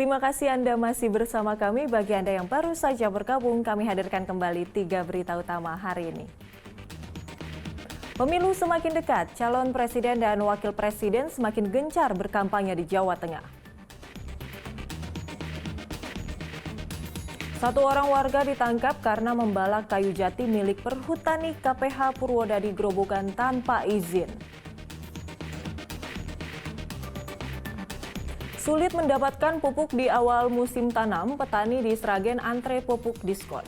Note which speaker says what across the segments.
Speaker 1: Terima kasih Anda masih bersama kami. Bagi Anda yang baru saja bergabung, kami hadirkan kembali 3 berita utama hari ini. Pemilu semakin dekat, calon presiden dan wakil presiden semakin gencar berkampanye di Jawa Tengah. Satu orang warga ditangkap karena membalak kayu jati milik perhutani KPH Purwodadi Grobogan tanpa izin. Sulit mendapatkan pupuk di awal musim tanam, petani di Sragen antre pupuk diskon.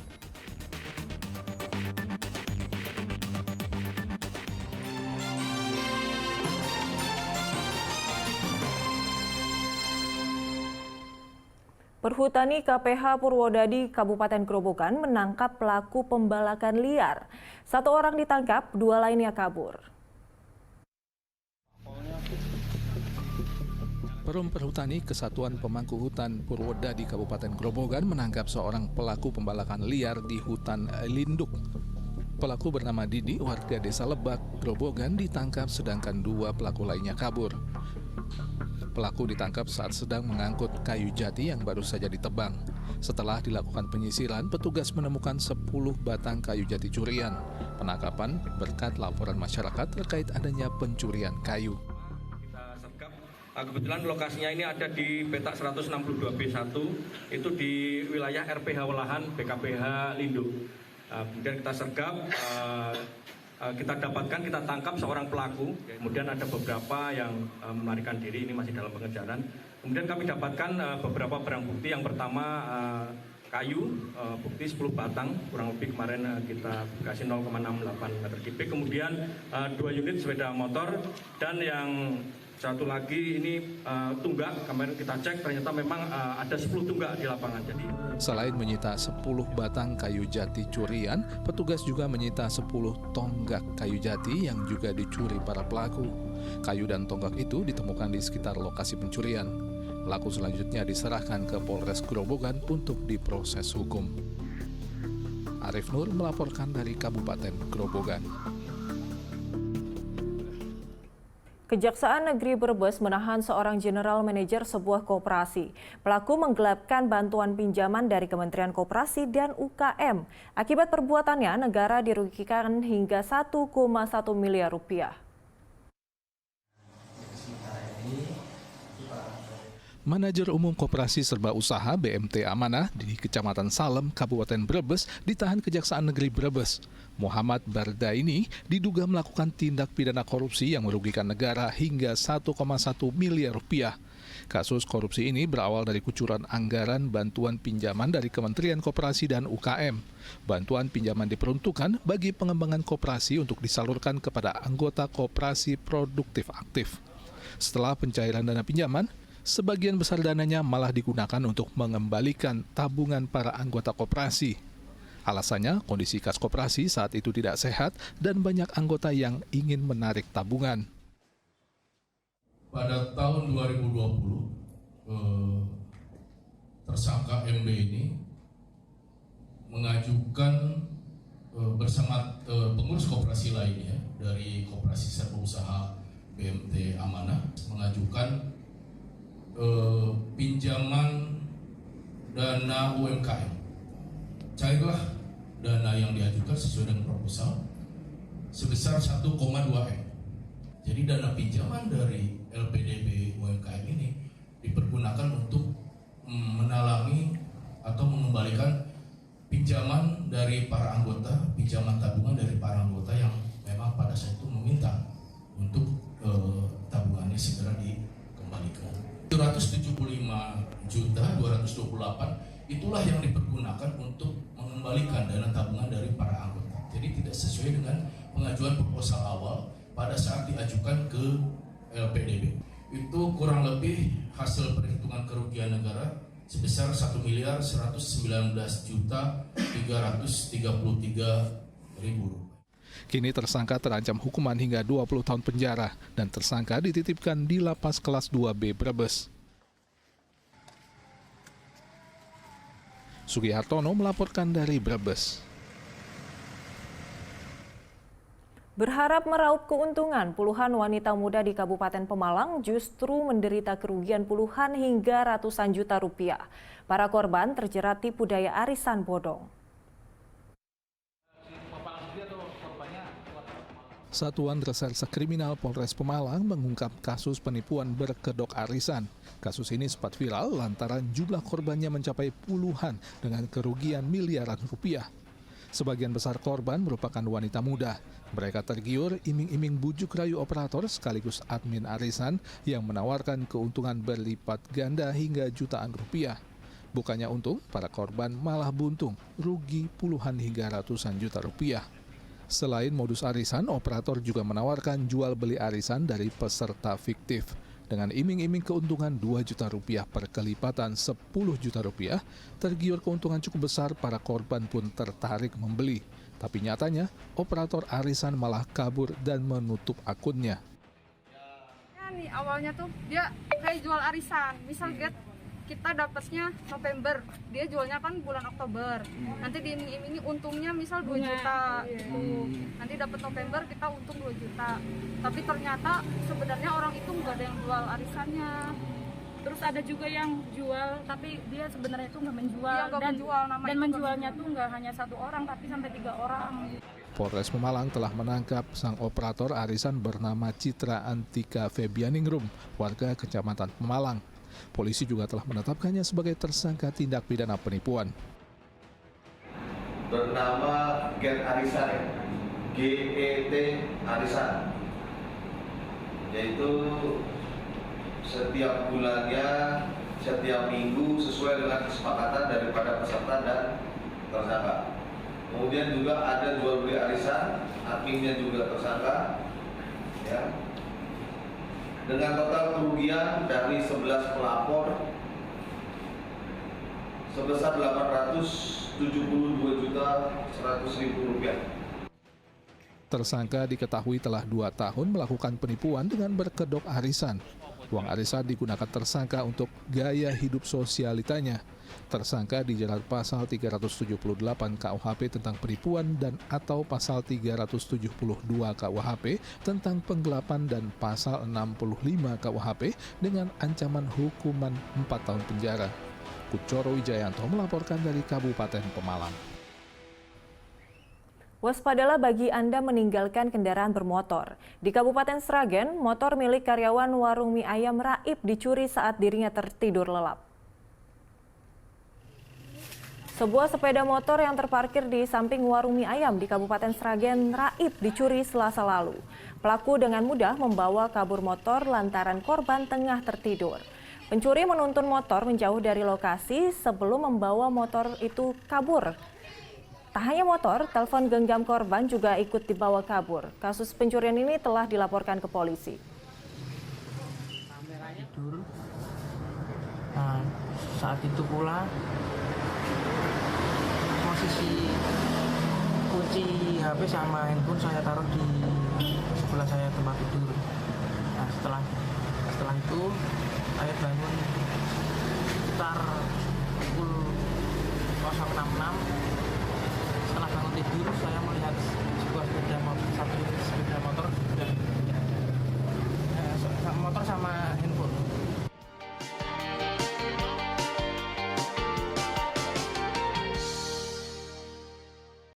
Speaker 1: Perhutani KPH Purwodadi Kabupaten Grobogan menangkap pelaku pembalakan liar. Satu orang ditangkap, 2 lainnya kabur.
Speaker 2: Perum Perhutani Kesatuan Pemangku Hutan Purwodadi Kabupaten Grobogan menangkap seorang pelaku pembalakan liar di hutan Linduk. Pelaku bernama Didi, warga desa Lebak, Grobogan, ditangkap sedangkan 2 pelaku lainnya kabur. Pelaku ditangkap saat sedang mengangkut kayu jati yang baru saja ditebang. Setelah dilakukan penyisiran, petugas menemukan 10 batang kayu jati curian. Penangkapan berkat laporan masyarakat terkait adanya pencurian kayu.
Speaker 3: Kebetulan lokasinya ini ada di petak 162B1, itu di wilayah RPH Welahan BKPH Linduk. Kemudian kita sergap, kita dapatkan, kita tangkap seorang pelaku, kemudian ada beberapa yang melarikan diri, ini masih dalam pengejaran. Kemudian kami dapatkan beberapa barang bukti, yang pertama kayu, bukti 10 batang, kurang lebih kemarin kita kasih 0,68 meter kubik, kemudian 2 unit sepeda motor, dan yang satu lagi ini tunggak, kemarin kita cek ternyata memang ada 10 tunggak di lapangan. Jadi
Speaker 2: selain menyita 10 batang kayu jati curian, petugas juga menyita 10 tonggak kayu jati yang juga dicuri para pelaku. Kayu dan tonggak itu ditemukan di sekitar lokasi pencurian. Pelaku selanjutnya diserahkan ke Polres Grobogan untuk diproses hukum. Arif Nur melaporkan dari Kabupaten Grobogan.
Speaker 1: Kejaksaan Negeri Brebes menahan seorang general manajer sebuah koperasi. Pelaku menggelapkan bantuan pinjaman dari Kementerian Koperasi dan UKM. Akibat perbuatannya, negara dirugikan hingga 1,1 miliar rupiah.
Speaker 2: Manajer Umum Koperasi Serba Usaha BMT Amanah di Kecamatan Salem, Kabupaten Brebes ditahan Kejaksaan Negeri Brebes. Muhammad Bardaini diduga melakukan tindak pidana korupsi yang merugikan negara hingga 1,1 miliar rupiah. Kasus korupsi ini berawal dari kucuran anggaran bantuan pinjaman dari Kementerian Koperasi dan UKM. Bantuan pinjaman diperuntukkan bagi pengembangan koperasi untuk disalurkan kepada anggota koperasi produktif aktif. Setelah pencairan dana pinjaman, sebagian besar dananya malah digunakan untuk mengembalikan tabungan para anggota koperasi. Alasannya, kondisi kas koperasi saat itu tidak sehat dan banyak anggota yang ingin menarik tabungan.
Speaker 4: Pada tahun 2020, tersangka MB ini mengajukan bersama pengurus koperasi lainnya dari Koperasi Serba Usaha BMT Amanah mengajukan pinjaman dana UMKM. Cairlah dana yang diajukan sesuai dengan proposal sebesar 1,2 M. Jadi dana pinjaman dari LPDB UMKM ini dipergunakan untuk menalangi atau mengembalikan pinjaman dari para anggota, pinjaman tabungan dari para anggota yang memang pada saat itu meminta untuk tabungannya segera dikembalikan. 775.228 itulah yang dipergunakan untuk mengembalikan dana tabungan dari para anggota. Jadi tidak sesuai dengan pengajuan proposal awal pada saat diajukan ke LPDB. Itu kurang lebih hasil perhitungan kerugian negara sebesar 1.119.333.000.
Speaker 2: Kini tersangka terancam hukuman hingga 20 tahun penjara dan tersangka dititipkan di Lapas Kelas 2B Brebes. Sugihartono melaporkan dari Brebes.
Speaker 1: Berharap meraup keuntungan, puluhan wanita muda di Kabupaten Pemalang justru menderita kerugian puluhan hingga ratusan juta rupiah. Para korban terjerat tipu daya arisan bodong.
Speaker 2: Satuan Reserse Kriminal Polres Pemalang mengungkap kasus penipuan berkedok arisan. Kasus ini sempat viral lantaran jumlah korbannya mencapai puluhan dengan kerugian miliaran rupiah. Sebagian besar korban merupakan wanita muda. Mereka tergiur iming-iming bujuk rayu operator sekaligus admin arisan yang menawarkan keuntungan berlipat ganda hingga jutaan rupiah. Bukannya untung, para korban malah buntung, rugi puluhan hingga ratusan juta rupiah. Selain modus arisan, operator juga menawarkan jual beli arisan dari peserta fiktif. Dengan iming-iming keuntungan 2 juta rupiah per kelipatan 10 juta rupiah, tergiur keuntungan cukup besar, para korban pun tertarik membeli. Tapi nyatanya, operator arisan malah kabur dan menutup akunnya.
Speaker 5: Ya nih, awalnya tuh dia kayak jual arisan, misal kita dapatnya November, dia jualnya kan bulan Oktober. Nanti ini untungnya misal 2 juta gitu. Nanti dapat November kita untung 2 juta. Tapi ternyata sebenarnya orang itu nggak ada yang jual arisannya.
Speaker 6: Terus ada juga yang jual tapi dia sebenarnya itu nggak menjual,
Speaker 5: Dia nggak menjual, namanya
Speaker 6: dan
Speaker 5: juga
Speaker 6: menjualnya tuh nggak hanya 1 orang tapi sampai 3 orang.
Speaker 2: Polres Pemalang telah menangkap sang operator arisan bernama Citra Antika Febianingrum, warga Kecamatan Pemalang. Polisi juga telah menetapkannya sebagai tersangka tindak pidana penipuan.
Speaker 7: Bernama Get Arisan, GET Arisan, yaitu setiap bulannya, setiap minggu sesuai dengan kesepakatan daripada peserta dan tersangka. Kemudian juga ada jual beli arisan, adminnya juga tersangka, ya. Dengan total kerugian dari 11 pelapor sebesar 872.100.000 rupiah.
Speaker 2: Tersangka diketahui telah 2 tahun melakukan penipuan dengan berkedok arisan. Uang arisan digunakan tersangka untuk gaya hidup sosialitanya. Tersangka dijerat pasal 378 KUHP tentang penipuan dan atau pasal 372 KUHP tentang penggelapan dan pasal 65 KUHP dengan ancaman hukuman 4 tahun penjara. Kucoro Wijayanto melaporkan dari Kabupaten Pemalang.
Speaker 1: Waspadalah bagi Anda meninggalkan kendaraan bermotor. Di Kabupaten Sragen, motor milik karyawan warung mie ayam Raib dicuri saat dirinya tertidur lelap. Sebuah sepeda motor yang terparkir di samping warung mie ayam di Kabupaten Sragen Raib dicuri Selasa lalu. Pelaku dengan mudah membawa kabur motor lantaran korban tengah tertidur. Pencuri menuntun motor menjauh dari lokasi sebelum membawa motor itu kabur. Tak hanya motor, telepon genggam korban juga ikut dibawa kabur. Kasus pencurian ini telah dilaporkan ke polisi.
Speaker 8: Tidur. Nah, saat itu pula posisi kunci HP sama handphone saya taruh di sebelah saya tempat tidur. Nah, setelah itu saya bangun sekitar pukul 0.66. Setelah bangun tidur